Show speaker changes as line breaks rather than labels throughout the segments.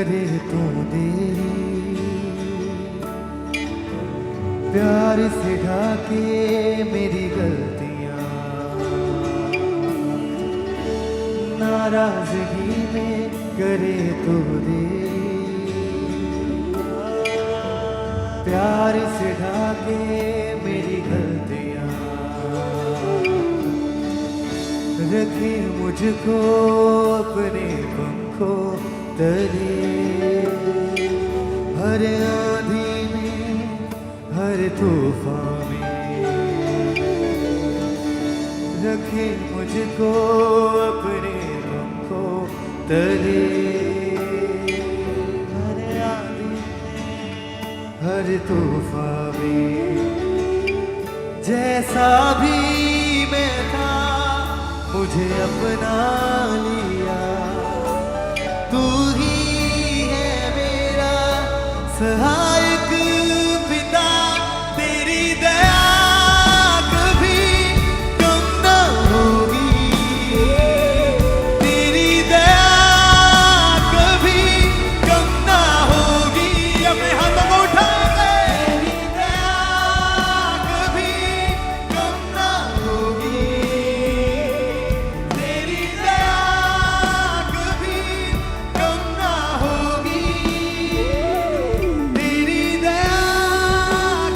करे तू देरी, प्यार से ढाके मेरी गलतियां, नाराजगी में करे तू देरी, प्यार से ढाके मेरी गलतियां, रखे मुझको अपने पंखों तले, हर आंधी में हर तूफान में, रखे मुझको अपने पंखों तले, हर आंधी में हर तूफान में, जैसा भी मैं था मुझे अपना लिया, तू ही है मेरा सहायक पिता, तेरी दया कभी कम न होगी, तेरी दया कभी कम न होगी, अपने हाथों को उठाएंगे, तेरी दया कभी कम न होगी, तेरी दया कभी कम न होगी, तेरी दया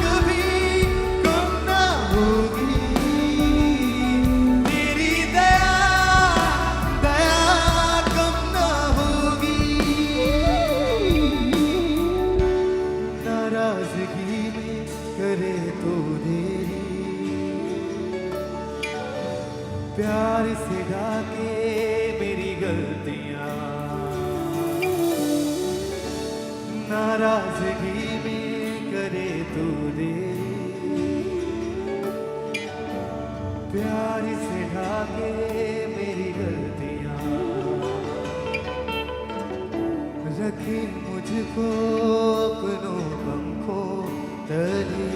कभी कम न होगी, तेरी दया कम न होगी, नाराजगी में करे तो देरी, प्यार से ढाके मेरी गलतियां, नाराजगी में करे तो देरी, प्यार से ढाके मेरी गलतियां, रखे मुझको अपनों पंखों तले,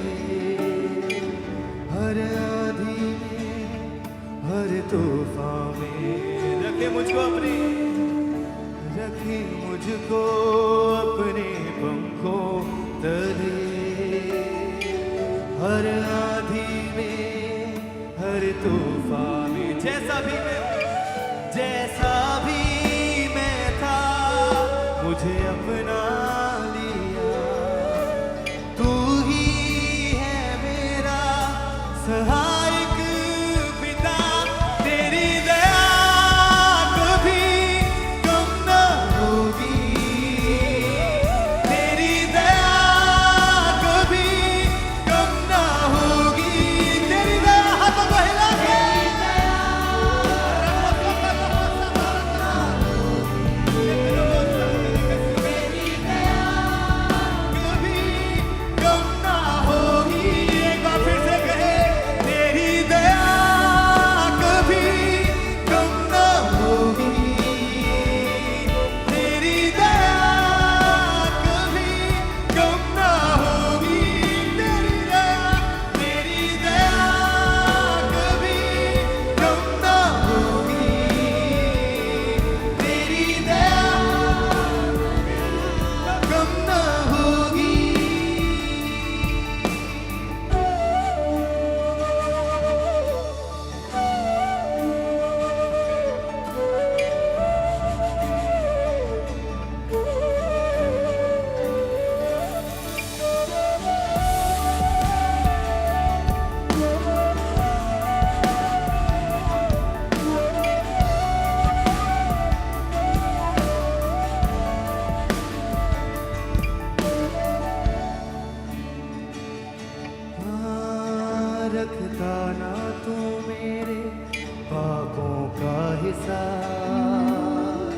हर आंधी में हर तूफान में, रखे मुझको अपने, रखे मुझको अपने पंखों तले, हर आंधी में हर तूफान में, जैसा भी मैं था मुझे अपना लिया, तू ही है मेरा सहायक पिता, तेरी दया कभी कम न होगी, तेरी दया कभी कम न होगी, तेरी दया हाथों को हिला के, रखता ना तू मेरे पापों का हिसाब,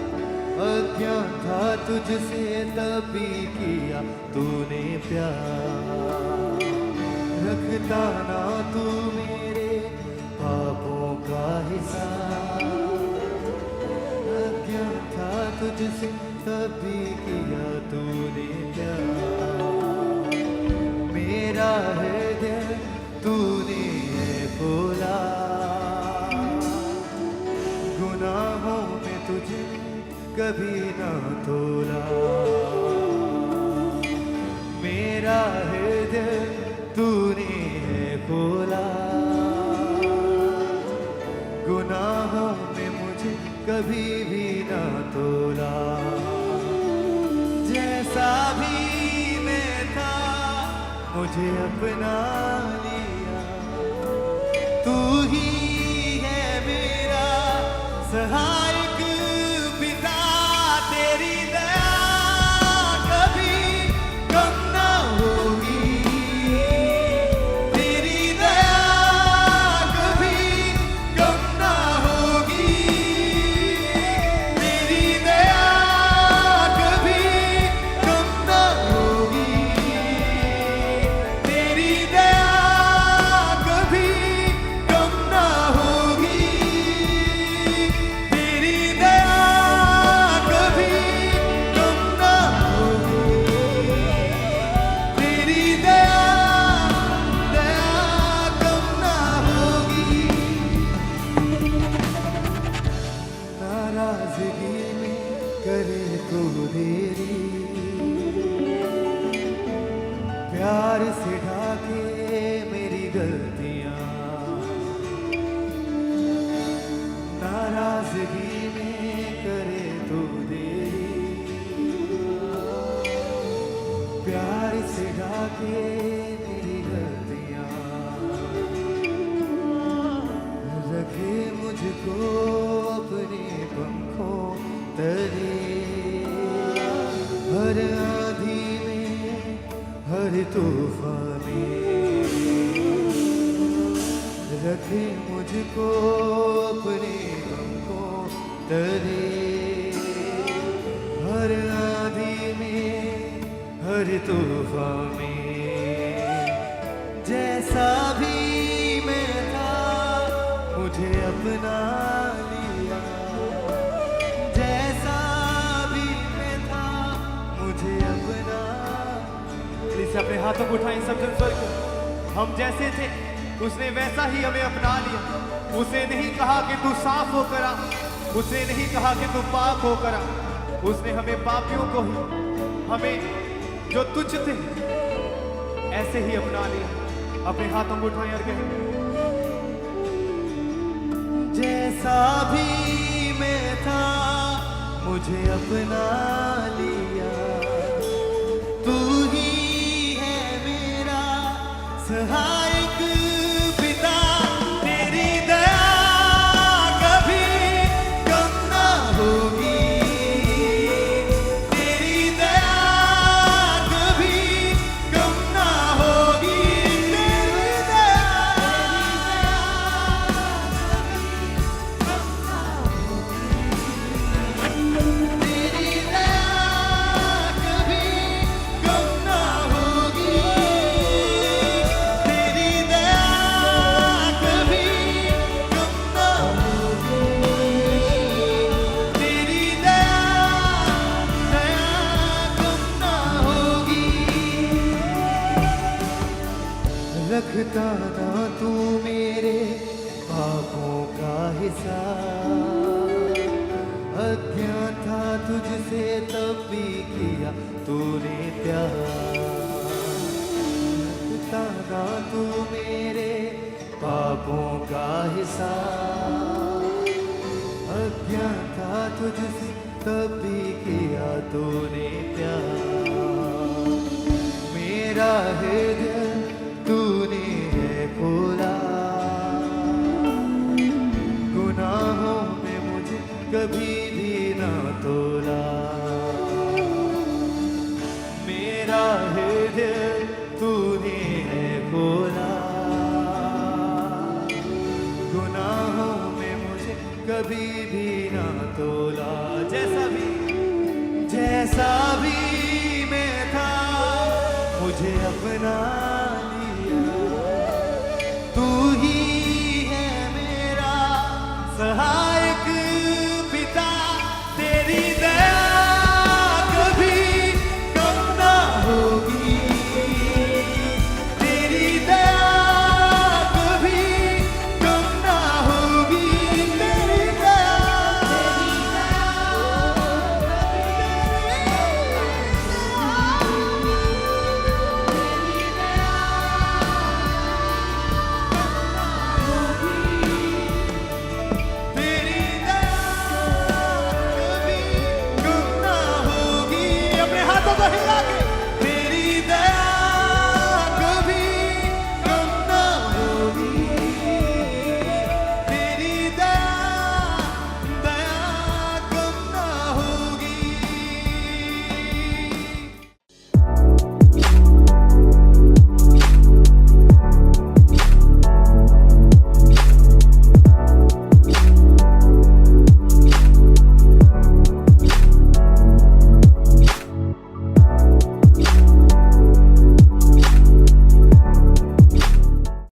अज्ञान था तुझसे तभी किया तूने प्यार, रखता ना तू मेरे पापों का हिसाब, अज्ञान था तुझसे तभी किया तूने प्यार, मेरा हृदय तूने है खोला, गुनाहों में तुझे कभी ना तोला। मेरा हृदय तूने है खोला, गुनाहों में मुझे कभी भी ना तोला। जैसा भी मैं था मुझे अपना लिया, तू ही है मेरा सहायक पिता। तेरी दया कभी कम ना होगी, तेरी दया कभी कम ना होगी, तेरी दया कभी कम ना होगी, तेरी दया कभी कम ना होगी, तेरी दया कभी कम ना होगी, तेरी दया कम ना होगी। नाराजगी में करे तो देरी, प्यार से ढाके मेरी गलतियां। नाराजगी में करे तो देरी, प्यार से ढाके मेरी गलतियां। रखे मुझको अपने पंखों तले, हर आंधी में हर तूफान में। रखे मुझको अपने पंखों तले, हर आंधी में हर तूफान में। जैसा भी मैं था मुझे अपना लिया, जैसा भी मैं था मुझे अपना। इसे अपने हाथों को उठाएं सब जन स्वर को। हम जैसे थे उसने वैसा ही हमें अपना लिया। उसने नहीं कहा कि तू साफ होकर आ, उसने नहीं कहा कि तू पाक होकर आ। उसने हमें पापियों को ही, हमें जो तुच्छ थे ऐसे ही अपना लिया। अपने हाथों को उठाएं और कहें, जैसा भी मैं था मुझे अपना लिया, तू ही है मेरा सहायक पिता। तेरी दया कभी कम ना होगी, तेरी दया कभी कम ना होगी, तेरी दया कम ना होगी, तेरी दया कभी कम ना होगी, तेरी दया कभी कम ना होगी, तेरी दया कम ना होगी। रखता ना तू मेरे पापों का हिसाब, अज्ञान था तुझसे तब भी किया तूने प्यार। रखता ना तू मेरे पापों का हिसाब, अज्ञान था तुझसे तब भी किया तूने प्यार। मेरा हृदय तूने है खोला, गुनाहों में मुझे कभी भी ना तोला। मेरा हृदय तूने है खोला, गुनाहों में मुझे कभी भी ना तोला। जैसा भी मैं था मुझे अपना